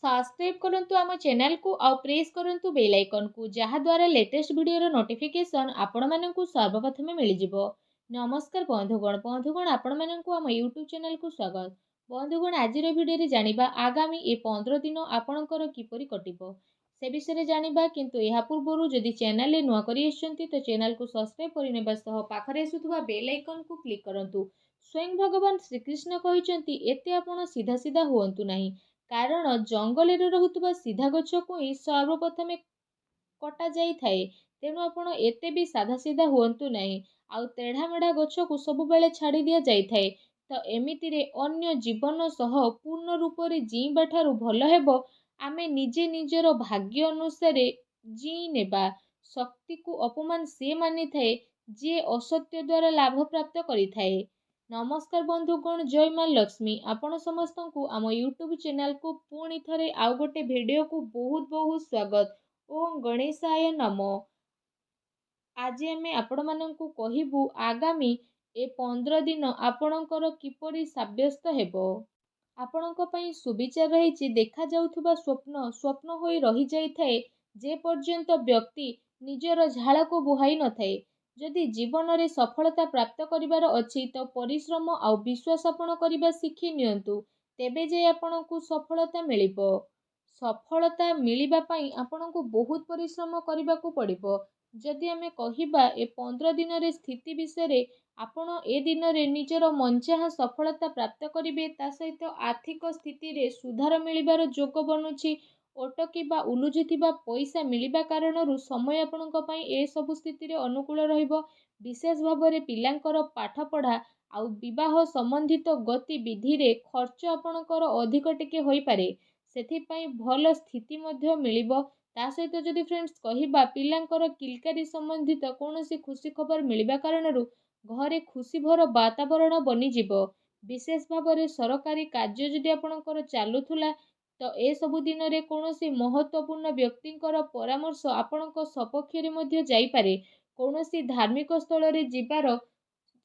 Subscribe करंतु आम channel को आउ प्रेस करंतु बेल आइकन को जहा द्वारा लेटेस्ट वीडियो नोटिफिकेशन आपण मानकु सर्वप्रथमे मिल जिवो। नमस्कार बंधुगण आपण मानकु आम यूट्यूब चैनल को स्वागत। बंधुगण आज वीडियो रे जानिबा आगामी ए 15 दिन आपणकर किपरि कटिबो से विषय जानिबा, किंतु एहा पूर्वरु जदि चैनल रे नुआ करि आछंती तो चैनल को सब्सक्राइब करिनेबा सह पाखरे आसुथुबा बेल आइकन को क्लिक करंतु। स्वयं भगवान श्रीकृष्ण कहिसंती एते आपण सीधा सीधा हुअंतु नाही, कारण जंगल रे रहुतुबा सीधा गछ को ही सर्वप्रथमे कटा जाई थाए। तेणु आपण एते भी साधा सीधा हुअंतु नाही, आउ तेढ़ा मेढ़ा गछ को सब बेले छाड़ी दिया जाई थाए। तो एमिति रे अन्य जीवन सह पूर्ण रूप रे जीवा ठारू भल हेबो आमे निजे निजर भाग्य अनुसार जी नेबा। शक्ति को अपमान से मानि थाए जे असत्य द्वारा लाभ प्राप्त करि थाए। नमस्कार बंधुगण, जय माँ लक्ष्मी। आपण समस्त को आम यूट्यूब चैनल को पुणी थरे आउ गोटे वीडियो को बहुत बहुत स्वागत। ओम गणेशाय नमो। आज आमे आपण माननकु कहिबु आगामी ए 15 दिन आपणकर किपरि साब्यस्त हेबो। आपणक पई सुविचार रहिछि। देखा जाउथुबा स्वप्न स्वप्न होई रहि जाई थाए जे पर्यंत व्यक्ति निजर झाड़ को बुहाई न थाए। जदि जीवन रे सफलता प्राप्त करिवार अछि तो परिश्रम आउ विश्वास आपण करिबा शिखि नियंतु, तेबे जे आपणकु सफलता मिलिबो। सफलता मिलिबा पई आपणकु बहुत परिश्रम करिबाकु पड़िबो। जदि आमे कहिबा ए 15 दिन रे स्थिति विषय रे, आपण ए दिन रे निजर मनचाहा सफलता प्राप्त करिवे। ता सहित आर्थिक स्थिति रे सुधार मिलिबार जोग बनुछि। अटकी बा उलुझिथिबा पैसा मिलिबा कारणरू समय आपणक पई ए सब स्थिति रे अनुकूल रहिबो। विशेष भाବରେ पिलांकर पाठ पढ़ा आउ विवाह संबंधित गतिविधि रे खर्च आपणकर अधिक टिके होई पारे, सेथिपई भल स्थिति मध्य मिलिबो। ता सहित जदि फ्रेंड्स कहिबा पिलांकर किलकारी संबंधित कौनसी खुशी खबर मिलिबा कारणरू घरे खुशी भर वातावरण बनी जिवो। विशेष भाବରେ सरकारी कार्य जदि आपणकर चालुथुला तो ए सबु दिन रे कौनसी महत्वपूर्ण व्यक्तिंकर परामर्श आपणक सपक्ष रे मध्य जाई पारे। कौनसी धार्मिक स्थल रे जिबार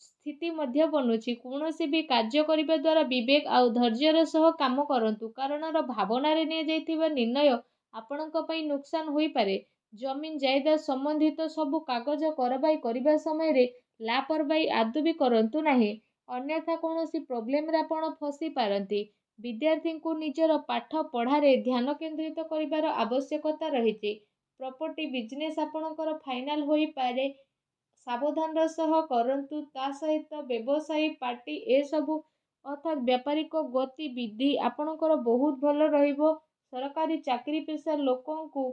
स्थिति मध्य बनुछि। कौनसी भी कार्य करिबा द्वारा विवेक आउ धैर्यर सह काम करंतु, कारण भावना रे ने जाइथिबा निर्णय आपणक पई नुकसान होई पारे। जमीन जायदाद संबंधित सबु कागज करबाई करिबा समय रे लापरवाही आदु भी करंतु नाही, अन्यथा कौनसी प्रॉब्लम रे आपण फसी पारंती। विद्यार्थी को निजर पाठ पढ़ारे ध्यान केंद्रित करिबार आवश्यकता रहिछि। प्रॉपर्टी बिजनेस आपणकर फाइनल होई पारे, सावधान सह करंतु। ता सहित व्यवसायी पार्टी ए सबु अर्थात व्यापारिक गतिविधि आपणकर बहुत भल रहिबो। सरकारी चाकरी पेशा लोकंकु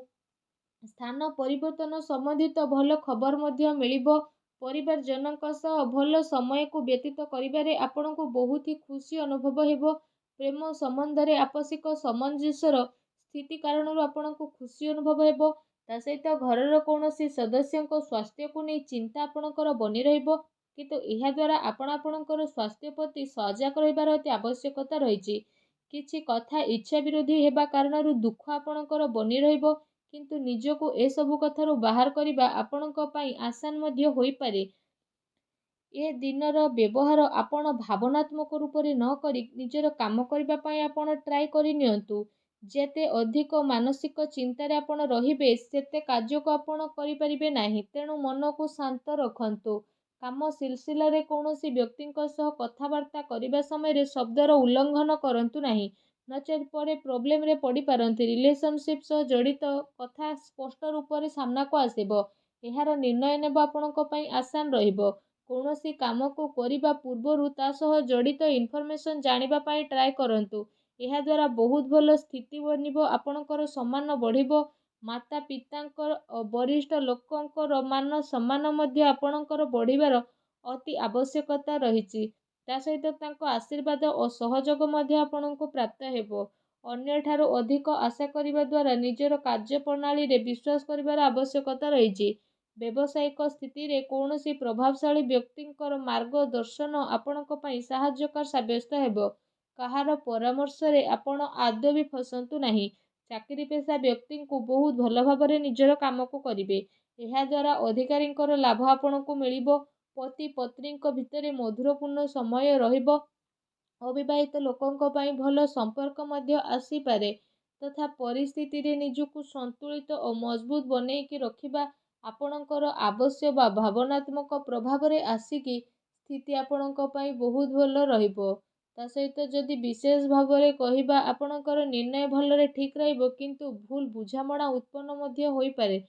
स्थान परिवर्तन संबंधित भल खबर मध्य मिलिबो। परिवार जनक सह भल समय को व्यतीत करिबारे आपणको बहुत ही खुशी अनुभव हेबो। प्रेम संबंध रे आपसिक सामंजस्यर स्थिति कारणरू आपणको खुशी अनुभव हेबो। ता सहित घरर कौनसी सदस्यଙ୍କ स्वास्थ्य को नहीं चिंता आपणकर बनी रहिबो, किंतु एहा द्वारा आपणकर स्वास्थ्य प्रति सजग रहिबार अति आवश्यकता रहिछि। किछि कथा इच्छा विरोधी हेबा कारणरू दुख आपणकर बनी रहिबो, किंतु निजको ए सबु कथारू बाहर करिबा आपणक पई आसान मध्य होई पारे। ए दिनर व्यवहार आपण भावनात्मक रूप रे न करी निजर काम करिबा पई आपण ट्राई करि नियंतु। जेते अधिक मानसिक चिंतारे आपण रहिबे सेते कार्य को आपण करि परिबे नाही। तेणु मन को शांत रखंतु। काम सिलसिला रे कौनसी व्यक्तिंक सह कथावार्ता करिबा समय रे शब्दर उल्लंघन करंतु नाही, नचेत परे प्रॉब्लम रे पड़ी पारंती। रिलेशनशिप सह जड़ित कथा स्पष्ट रूप रे सामना को आसीबो। एहार निर्णय नेबा आपणक पई आसान रहिबो। कौनसी काम को करिबा पूर्वरु ता सह जड़ित इनफॉरमेशन जानिबा पई ट्राई करंतु। एहा द्वारा बहुत भल स्थिति बनिबो। आपणकर सम्मान बढ़िबो। माता पितांकर वरिष्ठ लोकंकर मान सम्मान मध्य आपणकर बढ़िबार अति आवश्यकता रहिछि। ता सहित तांको आशीर्वाद और सहयोग मध्य आपणको प्राप्त हेबो। अन्य ठारो अधिक आशा करिबा द्वारा निजर कार्य प्रणाली रे विश्वास करिबार आवश्यकता रहिछि। व्यावसायिक स्थिति रे कौनसी प्रभावशाली व्यक्तिंकर मार्गदर्शन आपणको पई सहायकर साब्यस्त हेबो। कहार परामर्श रे आपण आदौ भी फसंतु नाही। चाकरी पेशा व्यक्ति को बहुत भल भाବରେ निजर काम को करिवे। एहा द्वारा अधिकारींकर लाभ आपणको मिलिबो। पति पत्नींक भितरे मधुरपूर्ण समय रहिबो। अविवाहित लोकंक पई भल संपर्क मध्य आसी पारे। ତଥା ପରିସ୍ଥିତିରେ ନିଜକୁ ସନ୍ତୁଳିତ ଓ ମଜବୁତ ବନେଇକି ରଖିବା ଆପଣଙ୍କର ଆବଶ୍ୟକ ବା ଭାବନାତ୍ମକ ପ୍ରଭାବରେ ଆସିକି ସ୍ଥିତି ଆପଣଙ୍କ ପାଇଁ ବହୁତ ଭଲ ରହିବ। ତା ସହିତ ଯଦି ବିଶେଷ ଭାବରେ କହିବା ଆପଣଙ୍କର ନିର୍ଣ୍ଣୟ ଭଲରେ ଠିକ୍ ରହିବ, କିନ୍ତୁ ଭୁଲ ବୁଝାମଣା ଉତ୍ପନ୍ନ ମଧ୍ୟ ହୋଇପାରେ।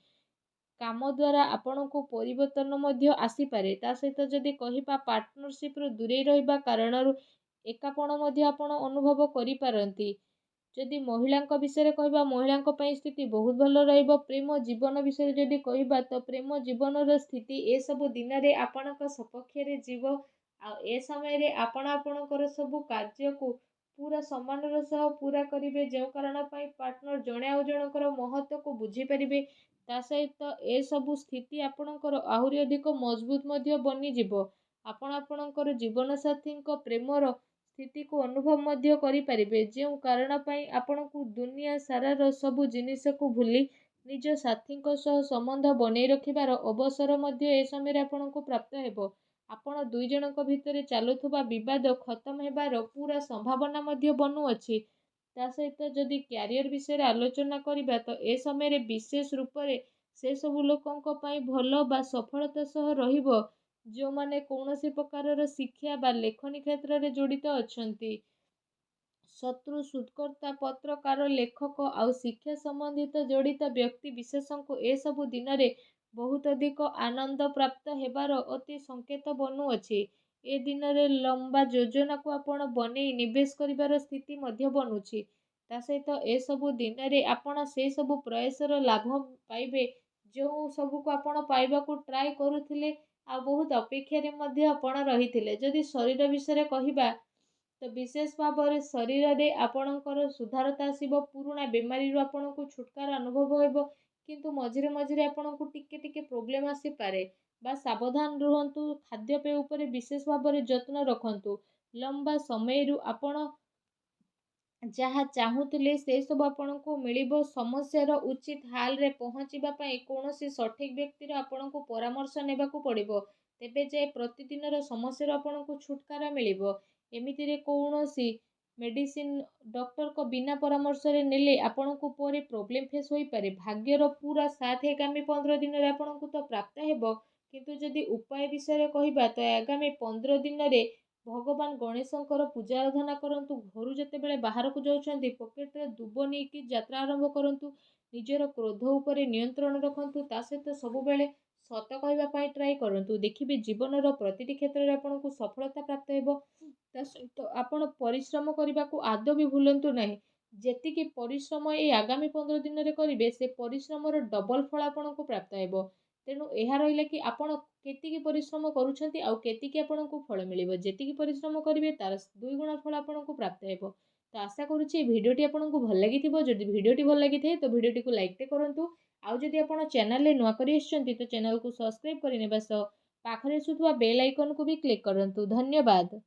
କାମ ଦ୍ୱାରା ଆପଣଙ୍କୁ ପରିବର୍ତ୍ତନ ମଧ୍ୟ ଆସିପାରେ। ତା ସହିତ ଯଦି କହିବା ପାର୍ଟନରସିପ୍ରୁ ଦୂରେଇ ରହିବା କାରଣରୁ ଏକାପଣ ମଧ୍ୟ ଆପଣ ଅନୁଭବ କରିପାରନ୍ତି। ଯଦି ମହିଳାଙ୍କ ବିଷୟରେ କହିବା, ମହିଳାଙ୍କ ପାଇଁ ସ୍ଥିତି ବହୁତ ଭଲ ରହିବ। ପ୍ରେମ ଜୀବନ ବିଷୟରେ ଯଦି କହିବା, ତ ପ୍ରେମ ଜୀବନର ସ୍ଥିତି ଏସବୁ ଦିନରେ ଆପଣଙ୍କ ସପକ୍ଷରେ ଯିବ। ଆଉ ଏ ସମୟରେ ଆପଣ ଆପଣଙ୍କର ସବୁ କାର୍ଯ୍ୟକୁ ପୁରା ସମ୍ମାନର ସହ ପୁରା କରିବେ, ଯେଉଁ କାରଣ ପାଇଁ ପାର୍ଟନର ଜଣେ ଆଉ ଜଣଙ୍କର ମହତ୍ତ୍ୱକୁ ବୁଝିପାରିବେ। ତା ସହିତ ଏସବୁ ସ୍ଥିତି ଆପଣଙ୍କର ଆହୁରି ଅଧିକ ମଜବୁତ ମଧ୍ୟ ବନିଯିବ। ଆପଣ ଆପଣଙ୍କର ଜୀବନସାଥୀଙ୍କ ପ୍ରେମର ସ୍ଥିତିକୁ ଅନୁଭବ ମଧ୍ୟ କରିପାରିବେ, ଯେଉଁ କାରଣ ପାଇଁ ଆପଣଙ୍କୁ ଦୁନିଆ ସାରାର ସବୁ ଜିନିଷକୁ ଭୁଲି ନିଜ ସାଥୀଙ୍କ ସହ ସମ୍ବନ୍ଧ ବନେଇ ରଖିବାର ଅବସର ମଧ୍ୟ ଏ ସମୟରେ ଆପଣଙ୍କୁ ପ୍ରାପ୍ତ ହେବ। ଆପଣ ଦୁଇ ଜଣଙ୍କ ଭିତରେ ଚାଲୁଥିବା ବିବାଦ ଖତମ ହେବାର ପୁରା ସମ୍ଭାବନା ମଧ୍ୟ ବନୁଅଛି। ତା ସହିତ ଯଦି କ୍ୟାରିୟର ବିଷୟରେ ଆଲୋଚନା କରିବା, ତ ଏ ସମୟରେ ବିଶେଷ ରୂପରେ ସେ ସବୁ ଲୋକଙ୍କ ପାଇଁ ଭଲ ବା ସଫଳତା ସହ ରହିବ ଯେଉଁମାନେ କୌଣସି ପ୍ରକାରର ଶିକ୍ଷା ବା ଲେଖନୀ କ୍ଷେତ୍ରରେ ଜଡ଼ିତ ଅଛନ୍ତି। ଶତ୍ରୁ, ଶୋଧକର୍ତ୍ତା, ପତ୍ରକାର, ଲେଖକ ଆଉ ଶିକ୍ଷା ସମ୍ବନ୍ଧିତ ଜଡ଼ିତ ବ୍ୟକ୍ତି ବିଶେଷଙ୍କୁ ଏସବୁ ଦିନରେ ବହୁତ ଅଧିକ ଆନନ୍ଦ ପ୍ରାପ୍ତ ହେବାର ଅତି ସଂକେତ ବନୁଅଛି। ଏ ଦିନରେ ଲମ୍ବା ଯୋଜନାକୁ ଆପଣ ବନେଇ ନିବେଶ କରିବାର ସ୍ଥିତି ମଧ୍ୟ ବନୁଛି। ତା ସହିତ ଏସବୁ ଦିନରେ ଆପଣ ସେ ସବୁ ପ୍ରୟାସର ଲାଭ ପାଇବେ ଯେଉଁ ସବୁକୁ ଆପଣ ପାଇବାକୁ ଟ୍ରାଏ କରୁଥିଲେ ଆଉ ବହୁତ ଅପେକ୍ଷାରେ ମଧ୍ୟ ଆପଣ ରହିଥିଲେ। ଯଦି ଶରୀର ବିଷୟରେ କହିବା, ତ ବିଶେଷ ଭାବରେ ଶରୀରରେ ଆପଣଙ୍କର ସୁଧାରତା ଆସିବ। ପୁରୁଣା ବେମାରୀରୁ ଆପଣଙ୍କୁ ଛୁଟକାରା ଅନୁଭବ ହେବ, କିନ୍ତୁ ମଝିରେ ମଝିରେ ଆପଣଙ୍କୁ ଟିକେ ଟିକେ ପ୍ରୋବ୍ଲେମ୍ ଆସିପାରେ। ବା ସାବଧାନ ରୁହନ୍ତୁ। ଖାଦ୍ୟପେୟ ଉପରେ ବିଶେଷ ଭାବରେ ଯତ୍ନ ରଖନ୍ତୁ। ଲମ୍ବା ସମୟରୁ ଆପଣ ଯାହା ଚାହୁଁଥିଲେ ସେ ସବୁ ଆପଣଙ୍କୁ ମିଳିବ। ସମସ୍ୟାର ଉଚିତ ହାଲରେ ପହଞ୍ଚିବା ପାଇଁ କୌଣସି ସଠିକ୍ ବ୍ୟକ୍ତିର ଆପଣଙ୍କୁ ପରାମର୍ଶ ନେବାକୁ ପଡ଼ିବ। ତେବେ ଯାଇ ପ୍ରତିଦିନର ସମସ୍ୟାରୁ ଆପଣଙ୍କୁ ଛୁଟକାରା ମିଳିବ। ଏମିତିରେ କୌଣସି ମେଡ଼ିସିନ ଡକ୍ଟରଙ୍କ ବିନା ପରାମର୍ଶରେ ନେଲେ ଆପଣଙ୍କୁ ପରେ ପ୍ରୋବ୍ଲେମ୍ ଫେସ୍ ହୋଇପାରେ। ଭାଗ୍ୟର ପୁରା ସାଥ ଆଗାମୀ 15 ଦିନରେ ଆପଣଙ୍କୁ ତ ପ୍ରାପ୍ତ ହେବ, କିନ୍ତୁ ଯଦି ଉପାୟ ବିଷୟରେ କହିବା, ତ ଆଗାମୀ 15 ଦିନରେ ଭଗବାନ ଗଣେଶଙ୍କର ପୂଜା ଆରାଧନା କରନ୍ତୁ। ଘରୁ ଯେତେବେଳେ ବାହାରକୁ ଯାଉଛନ୍ତି ପକେଟରେ ଦୁବ ନେଇକି ଯାତ୍ରା ଆରମ୍ଭ କରନ୍ତୁ। ନିଜର କ୍ରୋଧ ଉପରେ ନିୟନ୍ତ୍ରଣ ରଖନ୍ତୁ। ତା ସହିତ ସବୁବେଳେ ସତ କହିବା ପାଇଁ ଟ୍ରାଏ କରନ୍ତୁ। ଦେଖିବେ ଜୀବନର ପ୍ରତିଟି କ୍ଷେତ୍ରରେ ଆପଣଙ୍କୁ ସଫଳତା ପ୍ରାପ୍ତ ହେବ। ତା ସହିତ ଆପଣ ପରିଶ୍ରମ କରିବାକୁ ଆଦୌ ବି ଭୁଲନ୍ତୁ ନାହିଁ। ଯେତିକି ପରିଶ୍ରମ ଏଇ ଆଗାମୀ 15 ଦିନରେ କରିବେ, ସେ ପରିଶ୍ରମର ଡବଲ ଫଳ ଆପଣଙ୍କୁ ପ୍ରାପ୍ତ ହେବ। ତେଣୁ ଏହା ରହିଲା କି ଆପଣ କେତିକି ପରିଶ୍ରମ କରୁଛନ୍ତି ଆଉ କେତିକି ଆପଣଙ୍କୁ ଫଳ ମିଳିବ। ଯେତିକି ପରିଶ୍ରମ କରିବେ ତାର 2 ଗୁଣ ଫଳ ଆପଣଙ୍କୁ ପ୍ରାପ୍ତ ହେବ। ତ ଆଶା କରୁଛି এই ଭିଡ଼ିଓଟି ଆପଣଙ୍କୁ ଭଲ ଲାଗିଥିବ। ଯଦି ଭିଡ଼ିଓଟି ଭଲ ଲାଗିଥାଏ ତ ଭିଡ଼ିଓଟିକୁ ଲାଇକ୍ଟେ କରନ୍ତୁ। ଆଉ ଯଦି ଆପଣ ଚ୍ୟାନେଲରେ ନୂଆ କରି ଆସିଛନ୍ତି ତ ଚ୍ୟାନେଲକୁ ସବସ୍କ୍ରାଇବ୍ କରିନେବା ସହ ପାଖରେ ଆସୁଥିବା ବେଲ୍ ଆଇକନକୁ ବି କ୍ଲିକ୍ କରନ୍ତୁ। ଧନ୍ୟବାଦ।